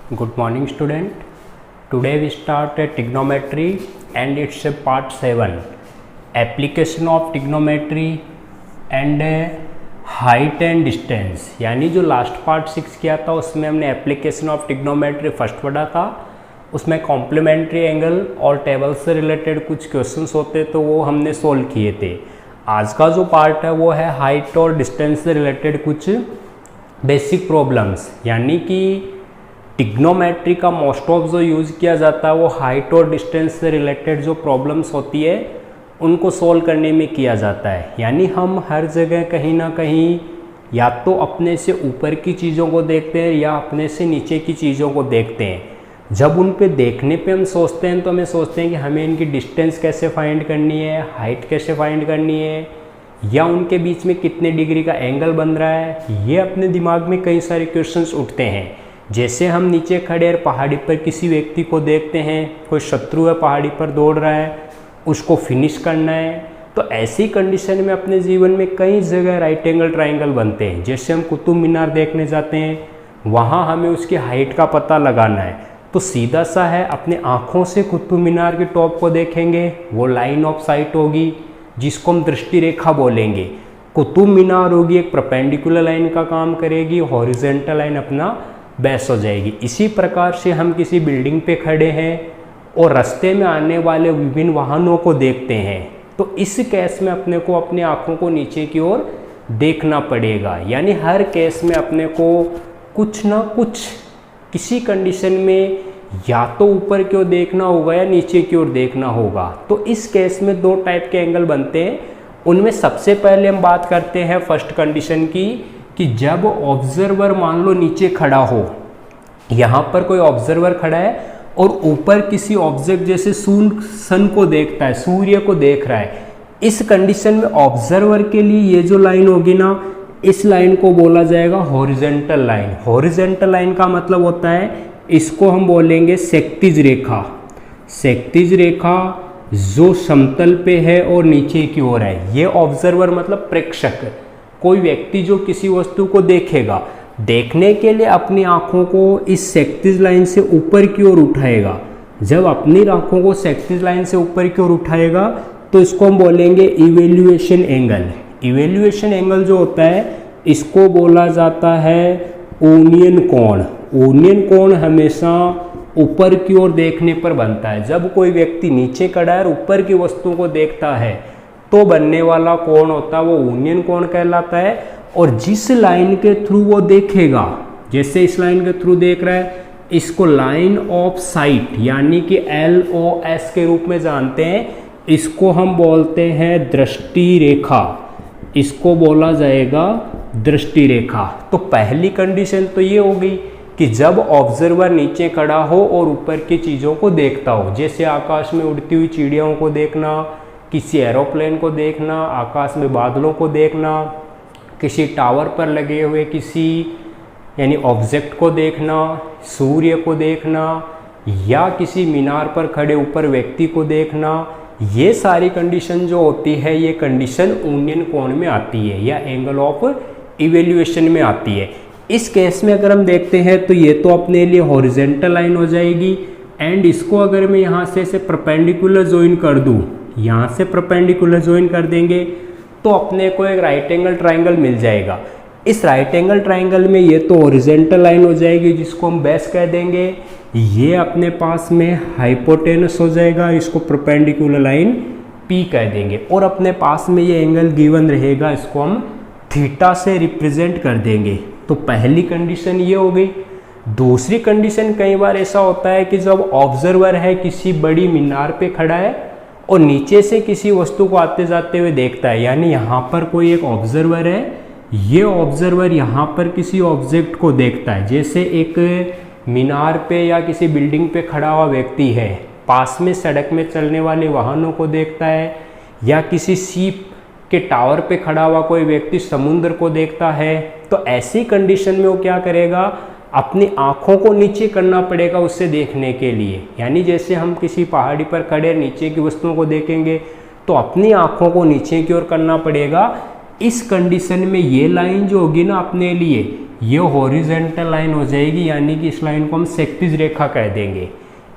Good morning student. Today we start a trigonometry and it's a part 7. Application of trigonometry and height and distance. यानी जो last part 6 किया था उसमें हमने application of trigonometry first पढ़ा था। उसमें कॉम्प्लीमेंट्री एंगल और टेबल से रिलेटेड कुछ क्वेश्चंस होते तो वो हमने सोल्व किए थे। आज का जो पार्ट है वो है हाइट और डिस्टेंस से रिलेटेड कुछ बेसिक प्रॉब्लम्स। यानी कि ट्रिग्नोमेट्री का मोस्ट ऑफ जो यूज़ किया जाता है वो हाइट और डिस्टेंस से रिलेटेड जो प्रॉब्लम्स होती है उनको सोल्व करने में किया जाता है। यानी हम हर जगह कहीं ना कहीं या तो अपने से ऊपर की चीज़ों को देखते हैं या अपने से नीचे की चीज़ों को देखते हैं। जब उन पे देखने पे हम सोचते हैं तो हमें सोचते हैं कि हमें इनकी डिस्टेंस कैसे फाइंड करनी है, हाइट कैसे फाइंड करनी है, या उनके बीच में कितने डिग्री का एंगल बन रहा है। ये अपने दिमाग में कई सारे क्वेश्चंस उठते हैं। जैसे हम नीचे खड़े और पहाड़ी पर किसी व्यक्ति को देखते हैं, कोई शत्रु है पहाड़ी पर दौड़ रहा है, उसको फिनिश करना है, तो ऐसी कंडीशन में अपने जीवन में कई जगह राइट एंगल ट्राइंगल बनते हैं। जैसे हम कुतुब मीनार देखने जाते हैं, वहाँ हमें उसकी हाइट का पता लगाना है, तो सीधा सा है अपने आँखों से कुतुब मीनार के टॉप को देखेंगे, वो लाइन ऑफ साइट होगी जिसको हम दृष्टि रेखा बोलेंगे। कुतुब मीनार होगी एक परपेंडिकुलर लाइन का काम करेगी, हॉरिजॉन्टल लाइन अपना बेस हो जाएगी। इसी प्रकार से हम किसी बिल्डिंग पे खड़े हैं और रास्ते में आने वाले विभिन्न वाहनों को देखते हैं, तो इस केस में अपने को अपनी आँखों को नीचे की ओर देखना पड़ेगा। यानी हर केस में अपने को कुछ ना कुछ किसी कंडीशन में या तो ऊपर की ओर देखना होगा या नीचे की ओर देखना होगा। तो इस केस में दो टाइप के एंगल बनते हैं। उनमें सबसे पहले हम बात करते हैं फर्स्ट कंडीशन की कि जब ऑब्जर्वर मान लो नीचे खड़ा हो, यहाँ पर कोई ऑब्जर्वर खड़ा है और ऊपर किसी ऑब्जेक्ट जैसे सन को देखता है, सूर्य को देख रहा है। इस कंडीशन में ऑब्जर्वर के लिए ये जो लाइन होगी ना, इस लाइन को बोला जाएगा हॉरिजॉन्टल लाइन। हॉरिजॉन्टल लाइन का मतलब होता है, इसको हम बोलेंगे क्षैतिज रेखा। क्षैतिज रेखा जो समतल पे है और नीचे की ओर है। ये ऑब्जर्वर मतलब प्रेक्षक, कोई व्यक्ति जो किसी वस्तु को देखेगा, देखने के लिए अपनी आँखों को इस क्षैतिज लाइन से ऊपर की ओर उठाएगा। जब अपनी आँखों को क्षैतिज लाइन से ऊपर की ओर उठाएगा तो इसको हम बोलेंगे इवेल्युएशन एंगल। इवेल्युएशन एंगल जो होता है इसको बोला जाता है ओनियन कोण। ओनियन कोण हमेशा ऊपर की ओर देखने पर बनता है। जब कोई व्यक्ति नीचे खड़ा है और ऊपर की वस्तु को देखता है तो बनने वाला कोण होता है वो ओनियन कोण कहलाता है। और जिस लाइन के थ्रू वो देखेगा, जैसे इस लाइन के थ्रू देख रहा है, इसको लाइन ऑफ साइट यानी कि LOS के रूप में जानते हैं। इसको हम बोलते हैं दृष्टि रेखा। इसको बोला जाएगा दृष्टि रेखा। तो पहली कंडीशन तो ये होगी कि जब ऑब्जर्वर नीचे खड़ा हो और ऊपर की चीज़ों को देखता हो, जैसे आकाश में उड़ती हुई चिड़ियों को देखना, किसी एरोप्लेन को देखना, आकाश में बादलों को देखना, किसी टावर पर लगे हुए किसी यानी ऑब्जेक्ट को देखना, सूर्य को देखना, या किसी मीनार पर खड़े ऊपर व्यक्ति को देखना। ये सारी कंडीशन जो होती है ये कंडीशन ओनियन कोण में आती है या एंगल ऑफ इवेल्युएशन में आती है। इस केस में अगर हम देखते हैं तो ये तो अपने लिए हॉरिजॉन्टल लाइन हो जाएगी। एंड इसको अगर मैं यहाँ से इसे परपेंडिकुलर ज्वाइन कर दूँ, यहाँ से परपेंडिकुलर ज्वाइन कर देंगे तो अपने को एक राइट एंगल ट्राइंगल मिल जाएगा। इस राइट एंगल ट्राइंगल में ये तो हॉरिजॉन्टल लाइन हो जाएगी जिसको हम बेस कह देंगे। ये अपने पास में हाइपोटेनस हो जाएगा, इसको परपेंडिकुलर लाइन P कह देंगे। और अपने पास में ये एंगल गिवन रहेगा, इसको हम थीटा से रिप्रेजेंट कर देंगे। तो पहली कंडीशन ये हो गई। दूसरी कंडीशन कई बार ऐसा होता है कि जब ऑब्जर्वर है किसी बड़ी मीनार पे खड़ा है और नीचे से किसी वस्तु को आते जाते हुए देखता है। यानी यहाँ पर कोई एक ऑब्जर्वर है, ये ऑब्जर्वर यहाँ पर किसी ऑब्जेक्ट को देखता है। जैसे एक मीनार पे या किसी बिल्डिंग पे खड़ा हुआ व्यक्ति है, पास में सड़क में चलने वाले वाहनों को देखता है, या किसी सीप के टावर पे खड़ा हुआ कोई व्यक्ति समुद्र को देखता है। तो ऐसी कंडीशन में वो क्या करेगा, अपनी आँखों को नीचे करना पड़ेगा उससे देखने के लिए। यानी जैसे हम किसी पहाड़ी पर खड़े नीचे की वस्तुओं को देखेंगे तो अपनी आँखों को नीचे की ओर करना पड़ेगा। इस कंडीशन में ये लाइन जो होगी ना अपने लिए, ये हॉरिजेंटल लाइन हो जाएगी, यानी कि इस लाइन को हम क्षैतिज रेखा कह देंगे।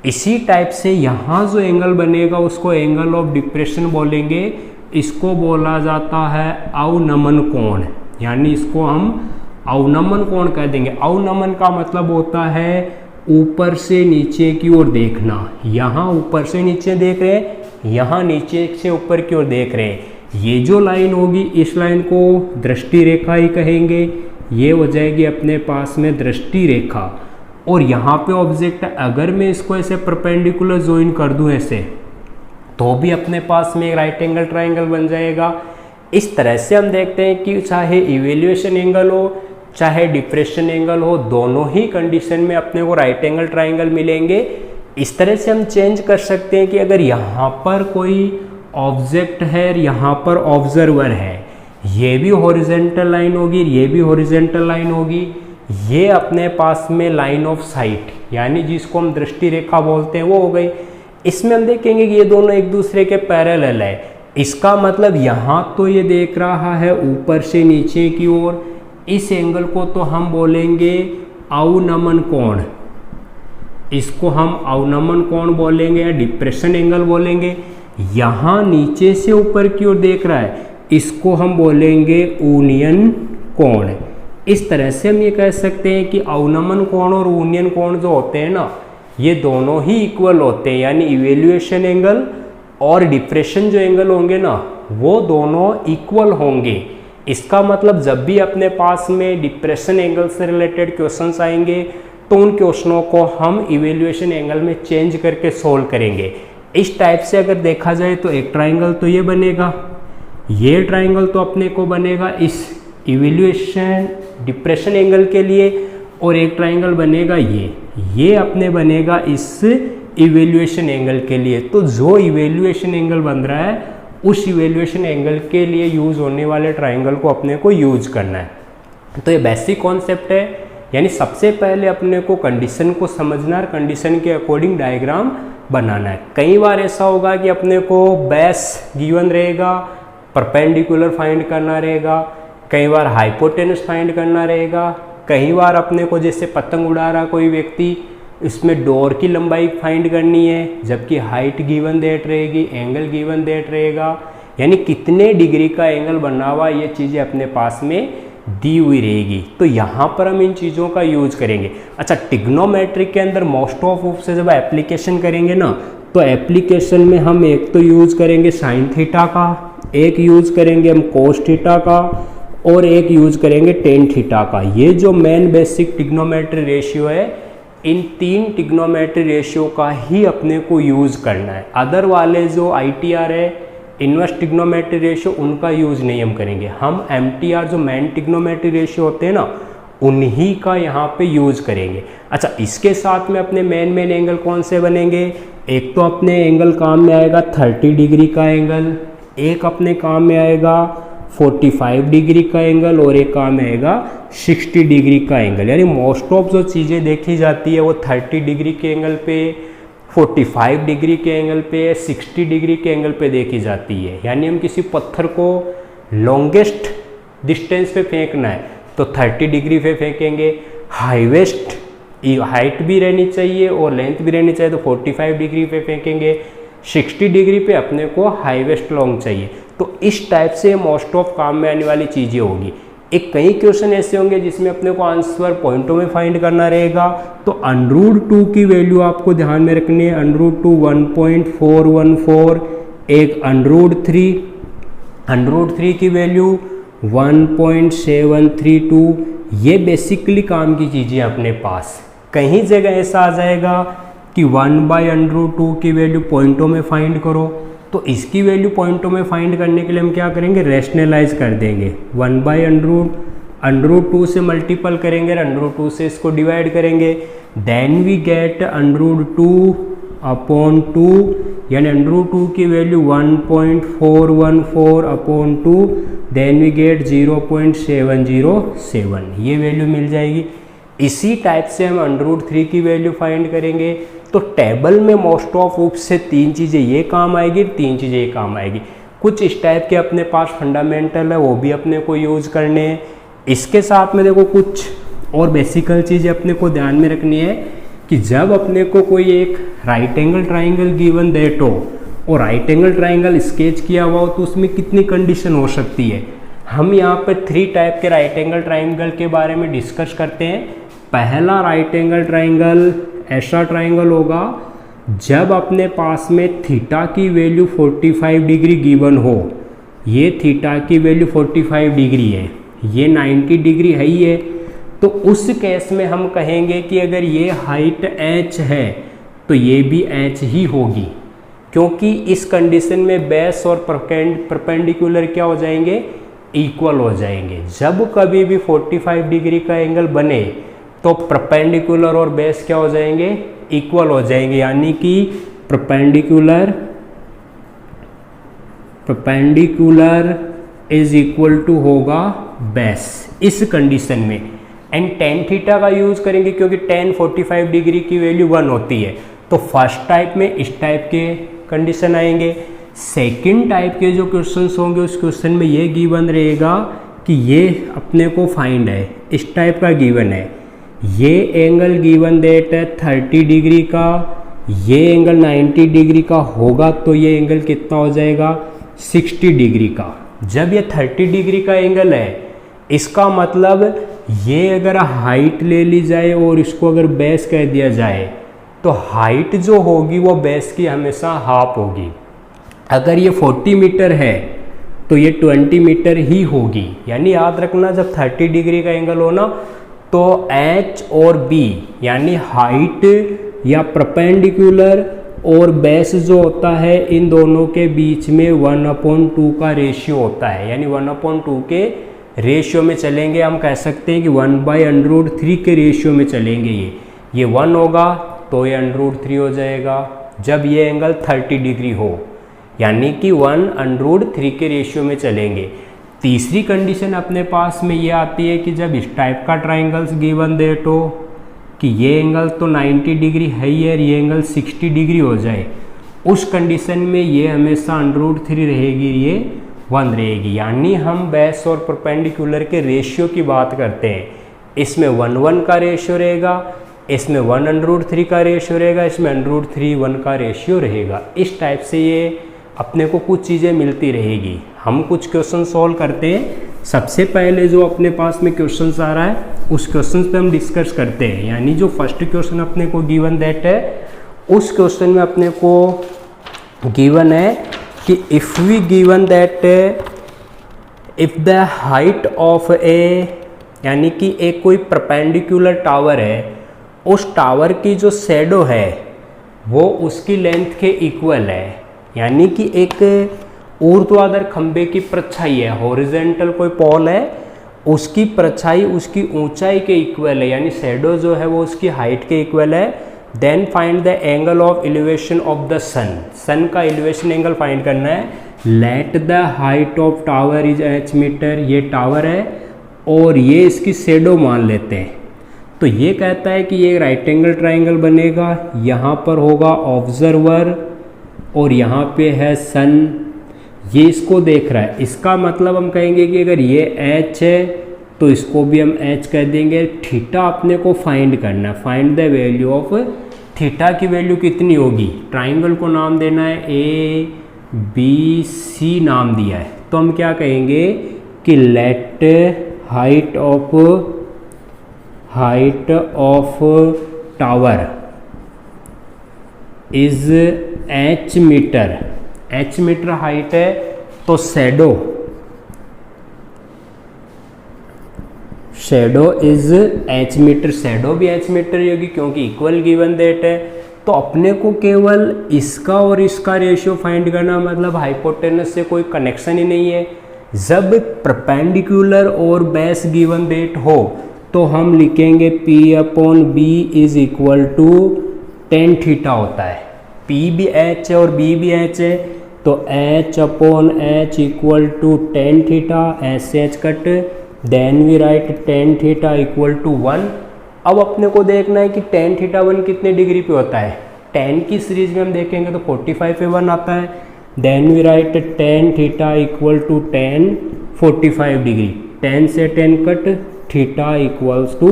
इसी टाइप से यहाँ जो एंगल बनेगा उसको एंगल ऑफ डिप्रेशन बोलेंगे। इसको बोला जाता है अवनमन कोण, यानी इसको हम अवनमन कोण कह देंगे। अवनमन का मतलब होता है ऊपर से नीचे की ओर देखना। यहाँ ऊपर से नीचे देख रहे हैं, यहाँ नीचे से ऊपर की ओर देख रहे हैं। ये जो लाइन होगी इस लाइन को दृष्टि रेखा ही कहेंगे। ये हो जाएगी अपने पास में दृष्टि रेखा। और यहाँ पे ऑब्जेक्ट है, अगर मैं इसको ऐसे परपेंडिकुलर ज्वाइन कर दूं ऐसे, तो भी अपने पास में एक राइट एंगल ट्राइंगल बन जाएगा। इस तरह से हम देखते हैं कि चाहे इवेल्युएशन एंगल हो चाहे डिप्रेशन एंगल हो, दोनों ही कंडीशन में अपने को राइट एंगल ट्राइंगल मिलेंगे। इस तरह से हम चेंज कर सकते हैं कि अगर यहाँ पर कोई ऑब्जेक्ट है, यहाँ पर ऑब्जर्वर है, ये भी हॉरिजेंटल लाइन होगी, ये भी हॉरिजेंटल लाइन होगी। ये अपने पास में लाइन ऑफ साइट, यानी जिसको हम दृष्टि रेखा बोलते हैं, वो हो गई। इसमें हम देखेंगे कि ये दोनों एक दूसरे के पैरेलल है। इसका मतलब यहाँ तो ये देख रहा है ऊपर से नीचे की ओर, इस एंगल को तो हम बोलेंगे अवनमन कोण, इसको हम अवनमन कोण बोलेंगे या डिप्रेशन एंगल बोलेंगे। यहाँ नीचे से ऊपर की ओर देख रहा है, इसको हम बोलेंगे ऊनियन कोण। इस तरह से हम ये कह सकते हैं कि अवनमन कोण और ऊनियन कोण जो होते हैं ना, ये दोनों ही इक्वल होते हैं, यानी इवेल्युएशन एंगल और डिप्रेशन जो एंगल होंगे ना, वो दोनों इक्वल होंगे। इसका मतलब जब भी अपने पास में डिप्रेशन एंगल से रिलेटेड क्वेश्चंस आएंगे तो उन क्वेश्चनों को हम इवेल्युएशन एंगल में चेंज करके सोल्व करेंगे। इस टाइप से अगर देखा जाए तो एक ट्राइंगल तो ये बनेगा, ये ट्राइंगल तो अपने को बनेगा इस इवेल्युएशन डिप्रेशन एंगल के लिए, और एक ट्राइंगल बनेगा ये अपने बनेगा इस इवेल्युएशन एंगल के लिए। तो जो इवेल्युएशन एंगल बन रहा है उस इवेल्युएशन एंगल के लिए यूज होने वाले ट्राइंगल को अपने को यूज करना है। तो ये बेसिक कॉन्सेप्ट है, यानी सबसे पहले अपने को कंडीशन को समझना और कंडीशन के अकॉर्डिंग डायग्राम बनाना है। कई बार ऐसा होगा कि अपने को बेस गिवन रहेगा, परपेंडिकुलर फाइंड करना रहेगा, कई बार हाइपोटेनस फाइंड करना रहेगा, कई बार अपने को जैसे पतंग उड़ा रहा कोई व्यक्ति, इसमें डोर की लंबाई फाइंड करनी है, जबकि हाइट गिवन देट रहेगी, एंगल गिवन देट रहेगा, यानी कितने डिग्री का एंगल बना हुआ, ये चीज़ें अपने पास में दी हुई रहेगी। तो यहाँ पर हम इन चीज़ों का यूज करेंगे। अच्छा, ट्रिग्नोमेट्रिक के अंदर मोस्ट ऑफ से जब एप्लीकेशन करेंगे ना, तो एप्लीकेशन में हम एक तो यूज करेंगे साइन थीटा का, एक यूज करेंगे हम कोस थीटा का, और एक यूज करेंगे टेन थीटा का। ये जो मेन बेसिक ट्रिग्नोमेट्री रेशियो है, इन तीन ट्रिग्नोमेट्री रेशियो का ही अपने को यूज करना है। अदर वाले जो ITR है, इनवर्स ट्रिग्नोमेट्री रेशियो, उनका यूज नहीं हम करेंगे। हम MTR जो मेन ट्रिग्नोमेट्री रेशियो होते हैं ना, उन्हीं का यहाँ पे यूज करेंगे। अच्छा, इसके साथ में अपने मेन एंगल कौन से बनेंगे? एक तो अपने एंगल काम में आएगा 30 डिग्री का एंगल, एक अपने काम में आएगा 45 डिग्री का एंगल, और एक काम में आएगा 60 डिग्री का एंगल। यानी मोस्ट ऑफ जो चीज़ें देखी जाती है वो 30 डिग्री के एंगल पे, 45 डिग्री के एंगल पे, 60 डिग्री के एंगल पे देखी जाती है। यानी हम किसी पत्थर को लॉन्गेस्ट डिस्टेंस पे फेंकना है तो 30 डिग्री पे फेंकेंगे। हाईवेस्ट हाइट भी रहनी चाहिए और लेंथ भी रहनी चाहिए तो 45 डिग्री पे फेंकेंगे। 60 डिग्री पे अपने को हाईवेस्ट लॉन्ग चाहिए। तो इस टाइप से मोस्ट ऑफ काम में आने वाली चीज़ें होगी। एक कई क्वेश्चन ऐसे होंगे जिसमें अपने को आंसर पॉइंटों में फाइंड करना रहेगा। तो √2 की वैल्यू आपको ध्यान में रखनी है। √2 1.414, एक √3 की वैल्यू 1.732। ये बेसिकली काम की चीज़ें अपने पास। कहीं जगह ऐसा आ जाएगा कि 1/√2 की वैल्यू पॉइंटों में फाइंड करो, तो इसकी वैल्यू पॉइंटों में फाइंड करने के लिए हम क्या करेंगे? रैशनलाइज कर देंगे। 1/√2 से मल्टीपल करेंगे, √2 से इसको डिवाइड करेंगे, देन वी गेट √2/2, यानी √2 की वैल्यू 1.414/2, देन वी गेट 0.707। ये वैल्यू मिल जाएगी। इसी टाइप से हम √3 की वैल्यू फाइंड करेंगे। तो टेबल में मोस्ट ऑफ रूप से 3 चीज़ें ये काम आएगी, 3 चीज़ें ये काम आएगी। कुछ इस टाइप के अपने पास फंडामेंटल है, वो भी अपने को यूज़ करने हैं। इसके साथ में देखो कुछ और बेसिकल चीज़ अपने को ध्यान में रखनी है कि जब अपने को कोई एक right angle triangle given that हो और राइट एंगल ट्राइंगल स्केच किया हुआ हो तो उसमें कितनी कंडीशन हो सकती है। हम यहाँ पर 3 टाइप के राइट एंगल ट्राइंगल के बारे में डिस्कस करते हैं। पहला राइट एंगल ट्राइंगल ऐसा ट्राइंगल होगा जब अपने पास में थीटा की वैल्यू 45 डिग्री गिवन हो। ये थीटा की वैल्यू 45 डिग्री है, ये 90 डिग्री है ही है, तो उस केस में हम कहेंगे कि अगर ये हाइट h है तो ये भी h ही होगी, क्योंकि इस कंडीशन में बेस और परपेंडिकुलर क्या हो जाएंगे, इक्वल हो जाएंगे। जब कभी भी 45 डिग्री का एंगल बने तो परपेंडिकुलर और बेस क्या हो जाएंगे, इक्वल हो जाएंगे, यानी कि परपेंडिकुलर इज इक्वल टू होगा बेस इस कंडीशन में। एंड टेन थीटा का यूज करेंगे क्योंकि टेन 45 डिग्री की वैल्यू 1 होती है। तो फर्स्ट टाइप में इस टाइप के कंडीशन आएंगे। सेकंड टाइप के जो क्वेश्चंस होंगे उस क्वेश्चन में ये गिवन रहेगा कि ये अपने को फाइंड है, इस टाइप का गिवन है, ये एंगल गिवन दैट है 30 डिग्री का, ये एंगल 90 डिग्री का होगा तो ये एंगल कितना हो जाएगा, 60 डिग्री का। जब ये 30 डिग्री का एंगल है इसका मतलब ये अगर हाइट ले ली जाए और इसको अगर बेस कह दिया जाए तो हाइट जो होगी वो बेस की हमेशा हाफ होगी। अगर ये 40 मीटर है तो ये 20 मीटर ही होगी। यानी याद रखना जब 30 डिग्री का एंगल हो ना तो h और b यानी हाइट या परपेंडिकुलर और बेस जो होता है इन दोनों के बीच में 1/2 का रेशियो होता है। यानी 1/2 के रेशियो में चलेंगे। हम कह सकते हैं कि 1/√3 के रेशियो में चलेंगे। ये 1 होगा तो ये √3 हो जाएगा जब ये एंगल 30 डिग्री हो, यानी कि 1/√3 के रेशियो में चलेंगे। तीसरी कंडीशन अपने पास में ये आती है कि जब इस टाइप का ट्राइंगल्स गिवन दैट हो कि ये एंगल तो 90 डिग्री है ही है, ये एंगल 60 डिग्री हो जाए, उस कंडीशन में ये हमेशा √3 रहेगी, ये 1 रहेगी। यानी हम बेस और परपेंडिकुलर के रेशियो की बात करते हैं। इसमें 1/1 का रेशियो रहेगा, इसमें 1/√3 का रेशियो रहेगा, इसमें √3 1 का रेशियो रहेगा। इस टाइप से ये अपने को कुछ चीज़ें मिलती रहेगी। हम कुछ क्वेश्चन सॉल्व करते हैं। सबसे पहले जो अपने पास में क्वेश्चन आ रहा है उस क्वेश्चन पे हम डिस्कस करते हैं। यानी जो फर्स्ट क्वेश्चन अपने को गिवन दैट है उस क्वेश्चन में अपने को गिवन है कि if we given that if the height of यानी कि एक कोई परपेंडिकुलर टावर है, उस टावर की जो शैडो है वो उसकी लेंथ के इक्वल है। यानी कि एक ऊर्ध्वाधर खंबे की परछाई है, हॉरिजॉन्टल कोई पॉल है, उसकी परछाई उसकी ऊंचाई के इक्वल है, यानी शैडो जो है वो उसकी हाइट के इक्वल है। Then find the angle of elevation of the sun. Sun का एलिवेशन एंगल फाइंड करना है। Let the height of tower is h metre. ये टावर है और ये इसकी शैडो मान लेते हैं। तो ये कहता है कि ये राइट एंगल ट्राइंगल बनेगा। यहाँ पर होगा ऑब्जर्वर और यहाँ पे है सन, ये इसको देख रहा है। इसका मतलब हम कहेंगे कि अगर ये h है तो इसको भी हम h कह देंगे। थीटा अपने को फाइंड करना है। Find the value of theta की वैल्यू कितनी होगी। ट्राइंगल को नाम देना है ABC नाम दिया है, तो हम क्या कहेंगे कि let height of tower is h metre. h metre height है तो shadow is h metre. Shadow भी h मीटर ही होगी क्योंकि इक्वल गिवन दैट है। तो अपने को केवल इसका और इसका रेशियो फाइंड करना, मतलब हाइपोटेनस से कोई कनेक्शन ही नहीं है। जब परपेंडिकुलर और बेस गिवन दैट हो तो हम लिखेंगे P/B is equal to tan theta होता है। P भी h है और B भी h है, तो H/H equal to tan theta, h cut, then we write tan theta equal to 1। अब अपने को देखना है कि tan थीटा 1 कितने डिग्री पे होता है। tan की सीरीज में हम देखेंगे तो 45 पे 1 आता है। Then we write tan theta equal to tan 45 degree. tan से tan cut, theta equals to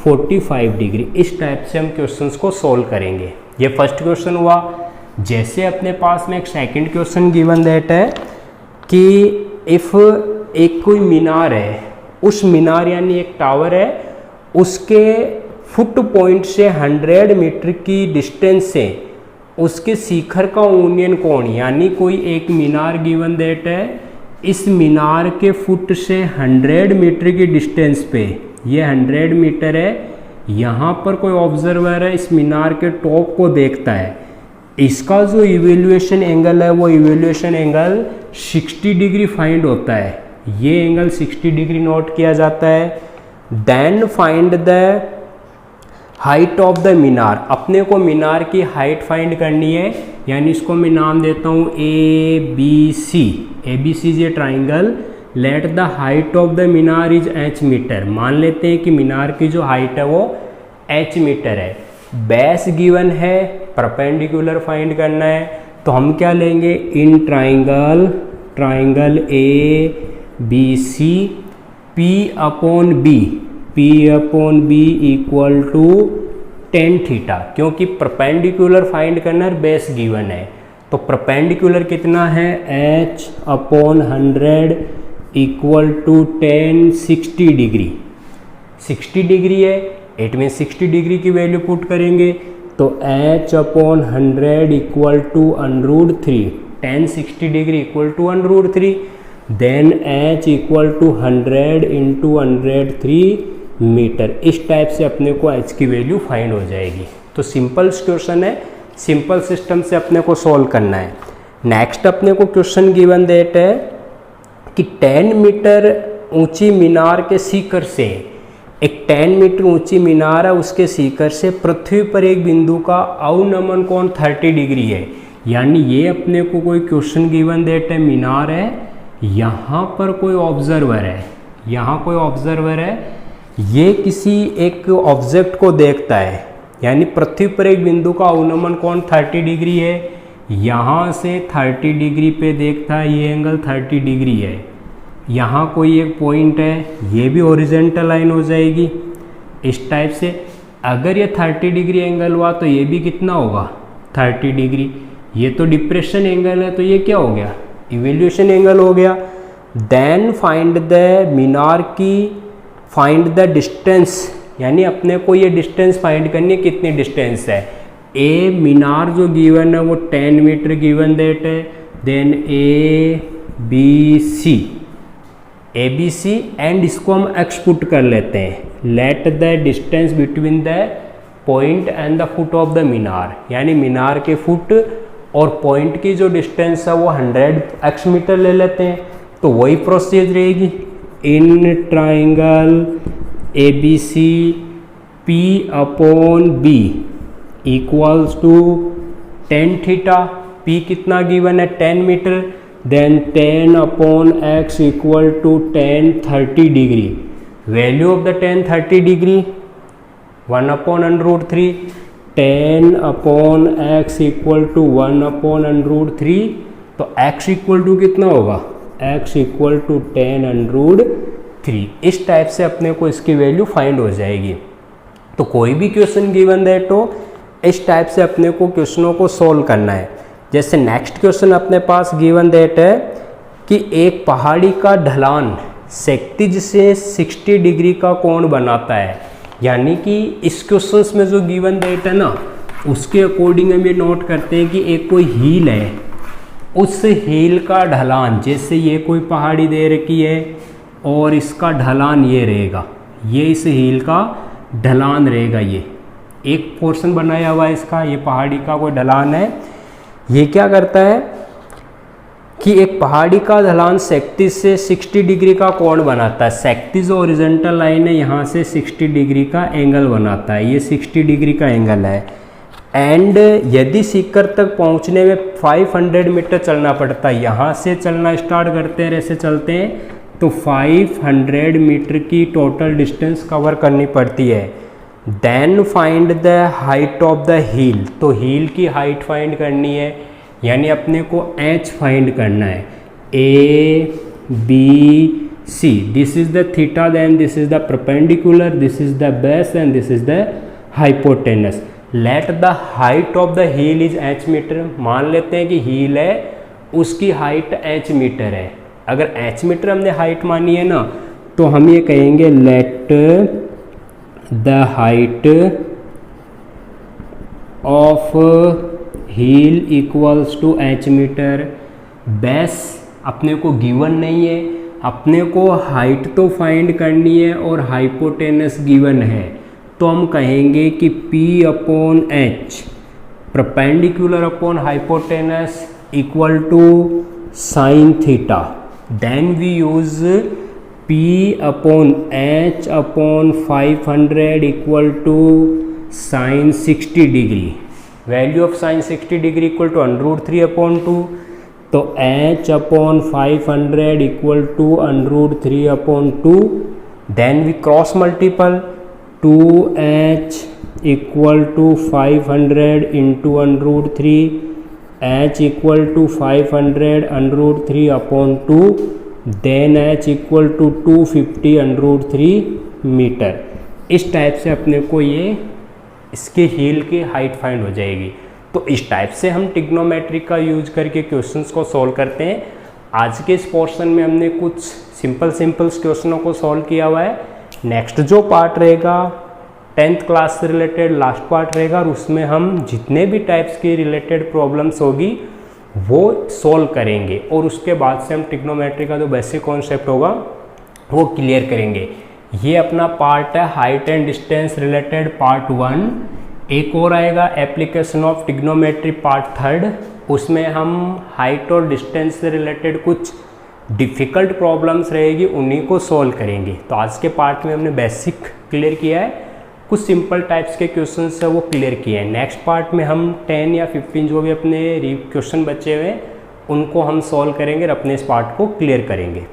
45 degree. इस टाइप से हम क्वेश्चंस को सोल्व करेंगे। ये फर्स्ट क्वेश्चन हुआ। जैसे अपने पास में एक सेकंड क्वेश्चन गिवन दैट है कि इफ़ एक कोई मीनार है, उस मीनार यानी एक टावर है, उसके फुट पॉइंट से 100 मीटर की डिस्टेंस से उसके शिखर का यूनियन कोण, यानी कोई एक मीनार गिवन दैट है, इस मीनार के फुट से 100 मीटर की डिस्टेंस पे, ये 100 मीटर है, यहाँ पर कोई ऑब्जर्वर है इस मीनार के टॉप को देखता है, इसका जो इवेल्युएशन एंगल है वो इवेल्युएशन एंगल 60 डिग्री फाइंड होता है। ये एंगल 60 डिग्री नोट किया जाता है। Then find the height of the minar, अपने को मीनार की हाइट फाइंड करनी है, यानी इसको मैं नाम देता हूँ ABC। ABC is a triangle, let the height of the minar is h metre. मान लेते हैं कि मीनार की जो हाइट है वो h मीटर है। बेस गिवन है, परपेंडिकुलर फाइंड करना है, तो हम क्या लेंगे, in triangle ABC P upon B equal to tan theta, क्योंकि परपेंडिकुलर फाइंड करना है, बेस गिवन है, तो परपेंडिकुलर कितना है, h upon 100 equal to tan 60 degree. 60 degree है, इट मीन 60 डिग्री की वैल्यू पुट करेंगे तो h upon 100 equal to √3, tan 60 degree equal to √3, then h equal to 100 into 103 metre. इस टाइप से अपने को h की वैल्यू फाइंड हो जाएगी। तो सिंपल क्वेश्चन है, सिंपल सिस्टम से अपने को सॉल्व करना है। नेक्स्ट अपने को क्वेश्चन गिवन दैट है कि 10 मीटर ऊंची मीनार के शिखर से, एक 10 मीटर ऊंची मीनार है, उसके शिखर से पृथ्वी पर एक बिंदु का अवनमन कोण 30 डिग्री है। यानी ये अपने को कोई क्वेश्चन गिवन दैट है, मीनार है, यहाँ पर कोई ऑब्जर्वर है, यहाँ कोई ऑब्जर्वर है, ये किसी एक ऑब्जेक्ट को देखता है, यानी पृथ्वी पर एक बिंदु का अवनमन कोण 30 डिग्री है, यहाँ से 30 डिग्री पे देखता है, ये एंगल 30 डिग्री है। यहाँ कोई एक पॉइंट है, ये भी हॉरिजॉन्टल लाइन हो जाएगी। इस टाइप से अगर ये 30 डिग्री एंगल हुआ तो ये भी कितना होगा, 30 डिग्री। ये तो डिप्रेशन एंगल है, तो ये क्या हो गया, इवेल्यूएशन एंगल हो गया। देन फाइंड द मीनार की, फाइंड द डिस्टेंस, यानी अपने को ये डिस्टेंस फाइंड करनी है, कितनी डिस्टेंस है। ए मीनार जो गिवन है वो 10 मीटर गिवन दैट है। देन ABC एंड इसको हम x पुट कर लेते हैं। Let the distance between the point and the foot of the minar, यानी मीनार के फुट और पॉइंट की जो डिस्टेंस है वो 100x मीटर ले लेते हैं। तो वही प्रोसेस रहेगी, in triangle ABC P upon B equals to tan theta. P कितना गिवन है, 10 metre, then 10 upon x equal to tan 30 degree. Value of the tan 30 degree 1 upon √3, 10 upon x equal to 1 upon √3, तो x equal to कितना होगा, x equal to tan √3। इस type से अपने को इसकी वैल्यू फाइंड हो जाएगी। तो कोई भी क्वेश्चन गिवन दैट हो, इस टाइप से अपने को क्वेश्चनों को सोल्व करना है। जैसे नेक्स्ट क्वेश्चन अपने पास गिवन दैट है कि एक पहाड़ी का ढलान क्षैतिज से 60 डिग्री का कोण बनाता है। यानी कि इस क्वेश्चन में जो गिवन दैट है ना, उसके अकॉर्डिंग हम ये नोट करते हैं कि एक कोई हील है, उस हील का ढलान, जैसे ये कोई पहाड़ी दे रखी है और इसका ढलान ये रहेगा, ये इस हील का ढलान रहेगा। ये एक पोर्शन बनाया हुआ है इसका, ये पहाड़ी का कोई ढलान है। ये क्या करता है कि एक पहाड़ी का ढलान क्षैतिज से 60 डिग्री का कोण बनाता है। क्षैतिज हॉरिजॉन्टल लाइन है, यहाँ से 60 डिग्री का एंगल बनाता है, ये 60 डिग्री का एंगल है। एंड यदि शिखर तक पहुँचने में 500 मीटर चलना पड़ता है, यहाँ से चलना स्टार्ट करते हैं, ऐसे चलते हैं तो 500 मीटर की टोटल डिस्टेंस कवर करनी पड़ती है। Then find the height of the hill, तो हील की हाइट फाइंड करनी है, यानी अपने को h फाइंड करना है। A B see this is the theta, then this is the perpendicular, this is the base and this is the hypotenuse. Let the height of the heel is h metre. मान लेते हैं कि heal है उसकी height h metre है. अगर h metre हमने height मानी है ना तो हम ये कहेंगे let the height of hill equals to h metre. Base अपने को गिवन नहीं है, अपने को हाइट तो फाइंड करनी है और हाइपोटेनस गिवन है, तो हम कहेंगे कि P upon H perpendicular upon hypotenuse equal to sine theta. Then we use P upon H upon 500 equal to sine 60 degree. Value of sine 60 degree equal to √3 upon 2. तो h upon 500 equal to √3 upon 2. Then we cross multiple 2h equal to 500 into √3, h equal to 500 √3 upon 2. Then h equal to 250 √3 metre. इस type से अपने को ये इसके heal की height find हो जाएगी. तो इस टाइप से हम ट्रिग्नोमेट्री का यूज करके क्वेश्चंस को सॉल्व करते हैं. आज के इस पोर्शन में हमने कुछ सिंपल क्वेश्चनों को सॉल्व किया हुआ है. नेक्स्ट जो पार्ट रहेगा 10th क्लास से रिलेटेड लास्ट पार्ट रहेगा और उसमें हम जितने भी टाइप्स की रिलेटेड प्रॉब्लम्स होगी वो सॉल्व करेंगे और उसके बाद से हम ट्रिग्नोमेट्री का जो बेसिक कॉन्सेप्ट होगा वो क्लियर करेंगे. ये अपना पार्ट है height and distance related part 1. एक और आएगा एप्लीकेशन ऑफ ट्रिग्नोमेट्री पार्ट 3. उसमें हम हाइट और डिस्टेंस से रिलेटेड कुछ डिफ़िकल्ट प्रॉब्लम्स रहेगी उन्हीं को सॉल्व करेंगे. तो आज के पार्ट में हमने बेसिक क्लियर किया है, कुछ सिंपल टाइप्स के क्वेश्चंस है वो क्लियर किए हैं. नेक्स्ट पार्ट में हम 10 या 15 जो भी अपने क्वेश्चन बचे हुए हैं उनको हम सॉल्व करेंगे और अपने इस पार्ट को क्लियर करेंगे.